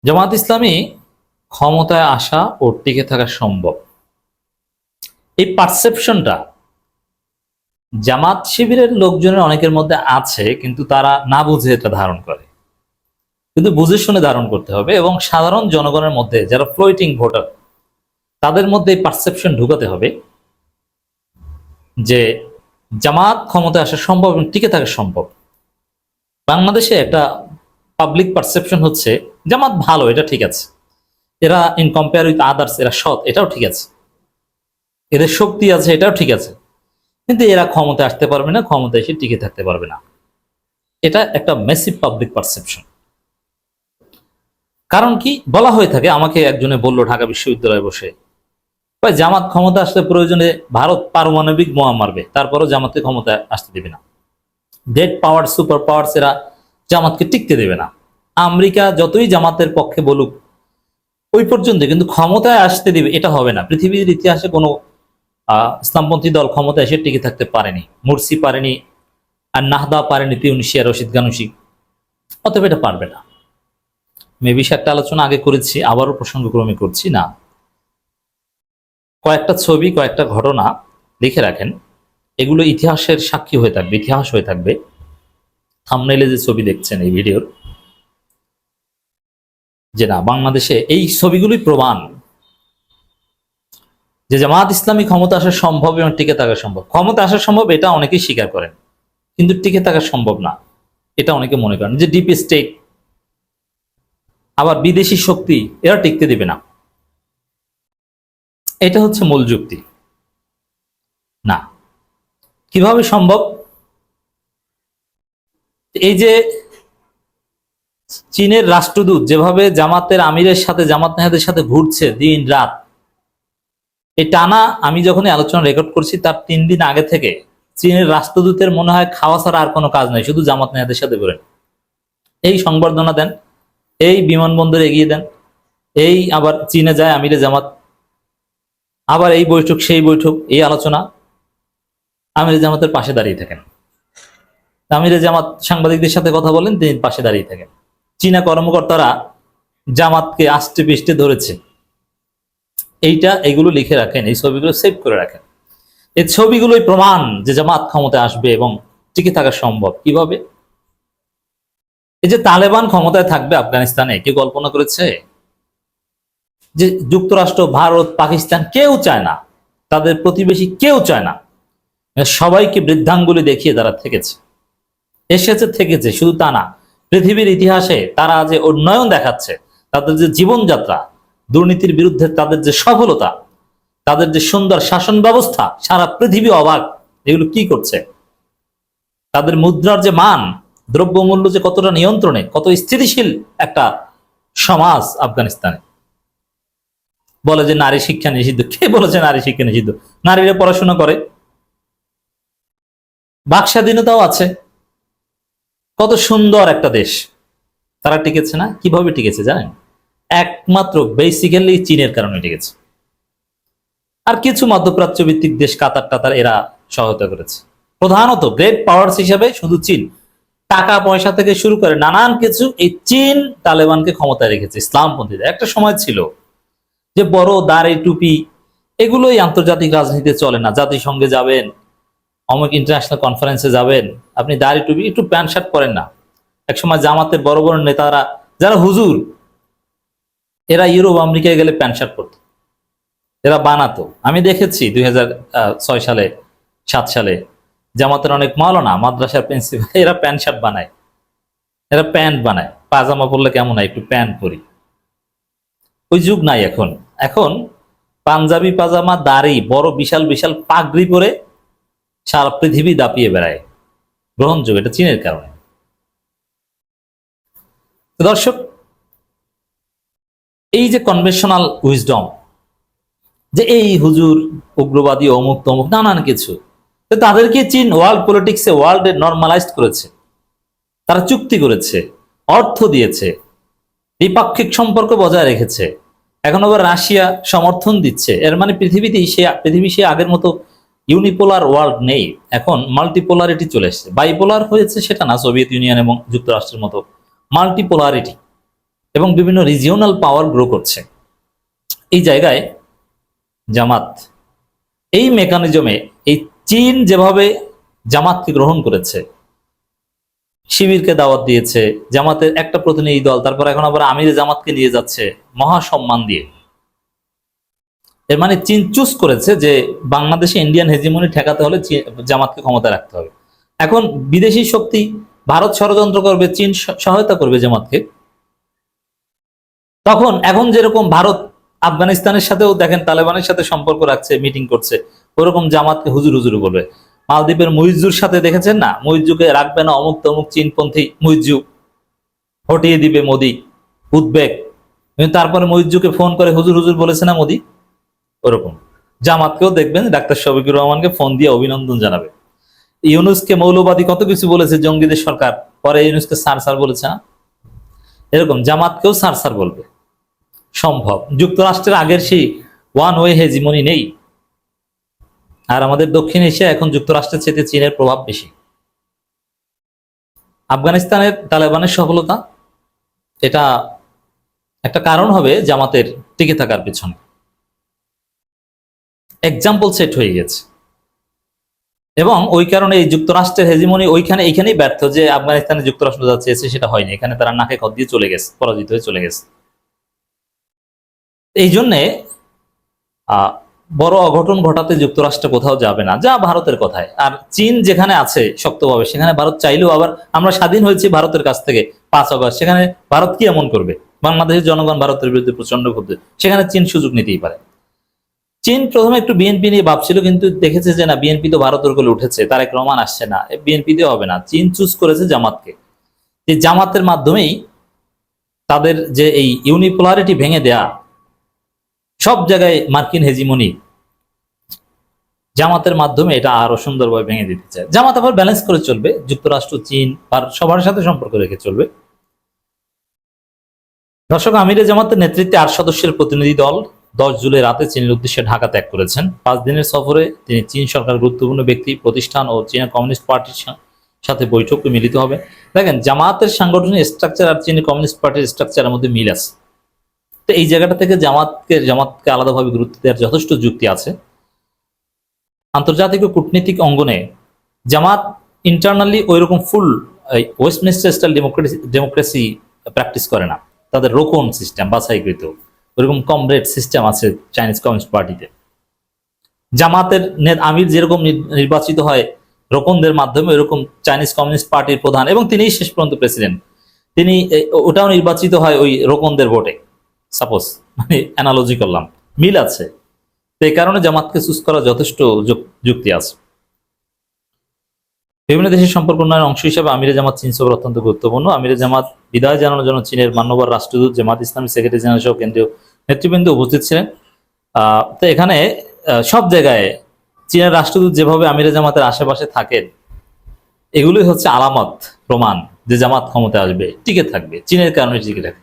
জামাত ইসলামী ক্ষমতায় আসা ও টিকে থাকা সম্ভব, এই পারসেপশনটা জামাত শিবিরের লোকজনের অনেকের মধ্যে আছে, কিন্তু তারা না বুঝে এটা ধারণ করে। কিন্তু বুঝে শুনে ধারণ করতে হবে, এবং সাধারণ জনগণের মধ্যে যারা ফ্লোটিং ভোটার তাদের মধ্যে এই পারসেপশন ঢুকাতে হবে যে জামাত ক্ষমতায় আসা সম্ভব এবং টিকে থাকা সম্ভব। বাংলাদেশে একটা পাবলিক পারসেপশন হচ্ছে জামাত ভালো, এটা ঠিক আছে, এরা ইন কম্পেয়ার উইথ আদার্স এরা সৎ, এটাও ঠিক আছে, এদের শক্তি আছে, এটাও ঠিক আছে, কিন্তু এরা ক্ষমতায় আসতে পারবে না, ক্ষমতায় এসে টিকে থাকতে পারবে না। এটা একটা মেসিভ পাবলিক পারসেপশন। কারণ কি বলা হয়ে থাকে, আমাকে একজনে বলল ঢাকা বিশ্ববিদ্যালয়ে বসে, জামাত ক্ষমতা আসলে প্রয়োজনে ভারত পারমাণবিক বোমা মারবে, তারপরও জামাতকে ক্ষমতায় আসতে দেবে না। গ্রেট পাওয়ার, সুপার পাওয়ার এরা জামাতকে টিকতে দেবে না। আমেরিকা যতই জামাতের পক্ষে বলুক ওই পর্যন্ত, কিন্তু ক্ষমতায় আসতে দিবে এটা হবে না। পৃথিবীর ইতিহাসে কোনো ইসলামপন্থী দল ক্ষমতায় এসে টিকে থাকতে পারেনি। মুরসি পারেনি, আর নাহদা পারেনি, তিউনিসিয়া রশিদ গানুসি, অতএব এটা পারবে না। মেবি একটা আলোচনা আগে করেছি, আবারও প্রসঙ্গক্রমে করছি না। কয়েকটা ছবি, কয়েকটা ঘটনা লিখে রাখেন, এগুলো ইতিহাসের সাক্ষী হয়ে থাকবে, ইতিহাস হয়ে থাকবে। থাম্বনেইলে যে ছবি দেখছেন এই ভিডিওর, যে না বাংলাদেশে এই ছবিগুলোই প্রমাণ যে জামাত ইসলামী ক্ষমতা আসা সম্ভব এবং টিকে থাকা সম্ভব। ক্ষমতা আসা সম্ভব এটা অনেকেই স্বীকার করেন, কিন্তু টিকে থাকা সম্ভব না এটা অনেকে মনে করেন। যে ডিপ স্টেট আবার বিদেশি শক্তি এরা টিকতে দিবে না, এটা হচ্ছে মূল যুক্তি। না, কিভাবে সম্ভব? এই যে চীনের রাষ্ট্রদূত যেভাবে জামাতের আমিরের সাথে, জামাত নেতাদের সাথে ঘুরছে দিন রাত, এই টানা, আমি যখন আলোচনা রেকর্ড করছি তার 3 দিন আগে থেকে চীনের রাষ্ট্রদূতের মনে হয় খাওয়া ছাড়া আর কোনো কাজ নাই, শুধু জামাত নেতাদের সাথে ঘুরেন। এই সংবর্ধনা দেন, এই বিমানবন্দরে এগিয়ে দেন, এই আবার চীনে যায় আমিরে জামাত, আবার এই বৈঠক সেই বৈঠক, এই আলোচনা, আমিরে জামাতের পাশে দাঁড়িয়ে থাকেন। আমিরে জামাত সাংবাদিকদের সাথে কথা বলেন, তিনি পাশে দাঁড়িয়ে থাকেন। চীনা কর্মকর্তারা জামাতকে আষ্টে পৃষ্ঠে ধরেছে। এগুলো লিখে রাখেন, এই ছবিগুলো সেভ করে রাখেন। এই ছবিগুলোই প্রমাণ যে জামাত ক্ষমতায় আসবে এবং টিকে থাকা সম্ভব। কিভাবে? এই যে তালেবান ক্ষমতায় থাকবে আফগানিস্তানে, কে কল্পনা করেছে? যে যুক্তরাষ্ট্র, ভারত, পাকিস্তান কেউ চায় না, তাদের প্রতিবেশী কেউ চায় না। সবাইকে বৃদ্ধাঙ্গুলি দেখিয়ে তারা থেকেছে, এসেছে, থেকেছে। শুধু তা না, পৃথিবীর ইতিহাসে তারা যে উন্নয়ন দেখাচ্ছে, তাদের যে জীবনযাত্রা, দুর্নীতির বিরুদ্ধে তাদের যে সফলতা, তাদের যে সুন্দর শাসন ব্যবস্থা, সারা পৃথিবী অবাক এগুলো কি করছে। তাদের মুদ্রার যে মান, দ্রব্যমূল্য যে কতটা নিয়ন্ত্রণে, কত স্থিতিশীল একটা সমাজ আফগানিস্তানে। বলে যে নারী শিক্ষা নিষিদ্ধ, কে বলেছে নারী শিক্ষা নিষিদ্ধ? নারীরা পড়াশোনা করে, বাক স্বাধীনতাও আছে, কত সুন্দর একটা দেশ। তারা টিকেছে না। কিভাবে টিকেছে জানেন? একমাত্র বেসিক্যালি চীনের কারণে টিকেছে। আর কিছু মধ্যপ্রাচ্য ভিত্তিক দেশ, কাতার টাতার, এরা সহায়তা করেছে। প্রধানত গ্রেট পাওয়ার্স হিসাবে শুধু চীন, টাকা পয়সা থেকে শুরু করে নানান কিছু, এই চীন তালেবানকে ক্ষমতায় রেখেছে। ইসলামপন্থীদের একটা সময় ছিল যে বড় দাড়ি টুপি এগুলোই আন্তর্জাতিক রাজনীতিতে চলে না। জাতিসংঘে যাবেন, অমুক ইন্টারন্যাশনাল কনফারেন্সে যাবেন, আপনি দাড়ি টুপি, একটু প্যান্ট শার্ট পরেন না। একসময় জামাতের বড় বড় নেতারা যারা হুজুর, এরা ইউরোপ আমেরিকায় গেলে প্যান্ট শার্ট পরত, এরা বানাতো। আমি দেখেছি 2006 সালে, 7 সালে জামাতের অনেক মাওলানা, মাদ্রাসার প্রিন্সিপাল, এরা প্যান্ট শার্ট বানায়, এরা প্যান্ট বানায়। পাজামা পরলে কেমন হয়, একটু প্যান্ট পরি। ওই যুগ নাই এখন। এখন পাঞ্জাবি পাজামা, দাড়ি, বড় বিশাল বিশাল পাগড়ি পরে সারা পৃথিবী দাপিয়ে বেড়ায়। গ্রহণযোগ্য, এটা চীনের কারণে। দর্শক, এই যে কনভেনশনাল উইজডম, যে এই হুজুর উগ্রবাদী, অমুক তমুক নানান কিছু, তাদেরকে চীন ওয়ার্ল্ড পলিটিক্সে, ওয়ার্ল্ডে নর্মালাইজড করেছে। তারা চুক্তি করেছে, অর্থ দিয়েছে, দ্বিপাক্ষিক সম্পর্ক বজায় রেখেছে। এখন আবার রাশিয়া সমর্থন দিচ্ছে। এর মানে পৃথিবী সে আগের মতো ইউনিপোলার ওয়ার্ল্ড নেই, এখন মাল্টিপোলারিটি চলে এসেছে। বাইপোলার হয়েছে সেটা না, সোভিয়েত ইউনিয়ন এবং যুক্তরাষ্ট্রের মতো মাল্টিপোলারিটি। এবং বিভিন্ন রিজিওনাল পাওয়ার গ্রো করছে। এই জায়গায় জামাত এই মেকানিজমে, এই চীন যেভাবে জামাতকে গ্রহণ করেছে, শিবিরকে দাওয়াত দিয়েছে, জামাতের একটা প্রতিনিধি দল, তারপর এখন আবার আমির জামাতকে নিয়ে যাচ্ছে মহা সম্মান দিয়ে। এর মানে চীন চুজ করেছে যে বাংলাদেশে ইন্ডিয়ান হেজিমনি ঠেকাতে হলে জামাতকে ক্ষমতায় রাখতে হবে। এখন বিদেশি শক্তি ভারত ষড়যন্ত্র করবে, চীন সহায়তা করবে জামাতকে। তখন এখন যেরকম ভারত আফগানিস্তানের সাথেও দেখেন তালেবানের সাথে সম্পর্ক রাখছে, মিটিং করছে, ওরকম জামাতকে হুজুর হুজুর বলবে। মালদ্বীপের মুইজ্জুর সাথে দেখেছেন না, মুইজ্জুকে রাখবে না অমুক তমুক চীনপন্থী মুইজ্জু, হটিয়ে দিবে মোদি, উদ্বেগ। তারপরে মুইজ্জুকে ফোন করে হুজুর হুজুর বলেছে না মোদি। ওরকম জামাতকেও দেখবেন ডাক্তার শফিকুর রহমানকে ফোন দিয়ে অভিনন্দন জানাবে। ইউনুসকে মৌলবাদী কত কিছু বলেছে জঙ্গিদের সরকার, পরে ইউনুসকে স্যার স্যার বলেছে না, এরকম জামাতকেও স্যার স্যার বলবে। সম্ভব। যুক্তরাষ্ট্রের আগের সেই ওয়ান ওয়ে হেজিমনি নেই। আর আমাদের দক্ষিণ এশিয়া এখন যুক্তরাষ্ট্রের চেয়ে চীনের প্রভাব বেশি। আফগানিস্তানের তালেবানের সফলতা এটা একটা কারণ হবে জামাতের টিকে থাকার পিছনে। এক্সাম্পল সেট হয়ে গেছে এবং ওই কারণে এই যুক্তরাষ্ট্রের হেজিমনি এইখানেই ব্যর্থ, যে আফগানিস্তানে যুক্তরাষ্ট্র যা চেয়েছে সেটা হয়নি। এখানে তারা নাকে খত দিয়ে চলে গেছে, পরাজিত হয়ে চলে গেছে। এই জন্যে বড় অঘটন ঘটাতে যুক্তরাষ্ট্র কোথাও যাবে না, যা ভারতের কথায়। আর চীন যেখানে আছে শক্তভাবে, সেখানে ভারত চাইলেও, আবার আমরা স্বাধীন হয়েছি ভারতের কাছ থেকে 5 আগস্ট, সেখানে ভারত কি এমন করবে? বাংলাদেশের জনগণ ভারতের বিরুদ্ধে প্রচন্ড ক্ষুব্ধ, সেখানে চীন সুযোগ নিতেই পারে। চীন প্রথমে একটু বিএনপি নিয়ে ভাবছিল, কিন্তু দেখেছে যে না, বিএনপি তো ভারতের কোলে উঠেছে, তারেক রহমান আসছে না, বিএনপি দিয়ে হবে না। চীন চুজ করেছে জামাতকে। এই জামাতের মাধ্যমেই তাদের যে এই ইউনিপোলারিটি ভেঙে দেয়া, সব জায়গায় মার্কিন হেজিমনি, জামাতের মাধ্যমে এটা আরো সুন্দরভাবে ভেঙে দিতে চায়। জামাত আবার ব্যালেন্স করে চলবে, যুক্তরাষ্ট্র, চীন আর সবার সাথে সম্পর্ক রেখে চলবে। দর্শক, আমিরে জামাতের নেতৃত্বে 8 সদস্যের প্রতিনিধি দল 10 জুলাই রাতে চীনের উদ্দেশ্যে ঢাকা ত্যাগ করেছেন। 5 দিনের সফরে তিনি চীন সরকার, গুরুত্বপূর্ণ ব্যক্তি, প্রতিষ্ঠান ও চীনের কমিউনিস্ট পার্টির সাথে বৈঠকে মিলিত হবে। দেখেন, জামাতের সাংগঠনিক স্ট্রাকচার আর চীনের কমিউনিস্ট পার্টির স্ট্রাকচারের মধ্যে মিল আছে। তো এই জায়গাটা থেকে জামাতকে আলাদাভাবে গুরুত্ব দেওয়ার যথেষ্ট যুক্তি আছে। আন্তর্জাতিক ও কূটনীতিক অঙ্গনে জামাত ইন্টারনালি ওইরকম ফুল ওয়েস্টমিনিস্টার স্টাইল ডেমোক্রেসি প্র্যাকটিস করে না। তাদের রোকন সিস্টেম, বাছাইকৃত ওইরকম কমরেড সিস্টেম আছে চাইনিজ কমিউনিস্ট পার্টিতে। জামাতের আমির যেরকম নির্বাচিত হয় রোকনদের মাধ্যমে, ওইরকম চাইনিজ কমিউনিস্ট পার্টির প্রধান, এবং তিনিই শেষ পর্যন্ত প্রেসিডেন্ট, তিনি ওটাও নির্বাচিত হয় ওই রোকনদের ভোটে। সাপোজ, মানে অ্যানালজি করলাম, মিল আছে। এই কারণে জামাতকে চুজ করা যথেষ্ট যুক্তি আছে। বিভিন্ন দেশের সম্পর্ক উন্নয়নের অংশ হিসেবে আমিরে জামাত চীন সফর অত্যন্ত গুরুত্বপূর্ণ। আমিরে জামাত বিদায় জানানোর জন্য চীনের মান্যবর রাষ্ট্রদূত, জামাত ইসলামী সেক্রেটারি জেনারেল সহ কেন্দ্রীয় নেতৃবৃন্দ উপস্থিত ছিলেন। তো এখানে সব জায়গায় চীনের রাষ্ট্রদূত যেভাবে আমিরে জামাতের আশেপাশে থাকেন, এগুলোই হচ্ছে আলামত, প্রমাণ যে জামাত ক্ষমতায় আসবে, টিকে থাকবে, চীনের কারণে টিকে থাকবে।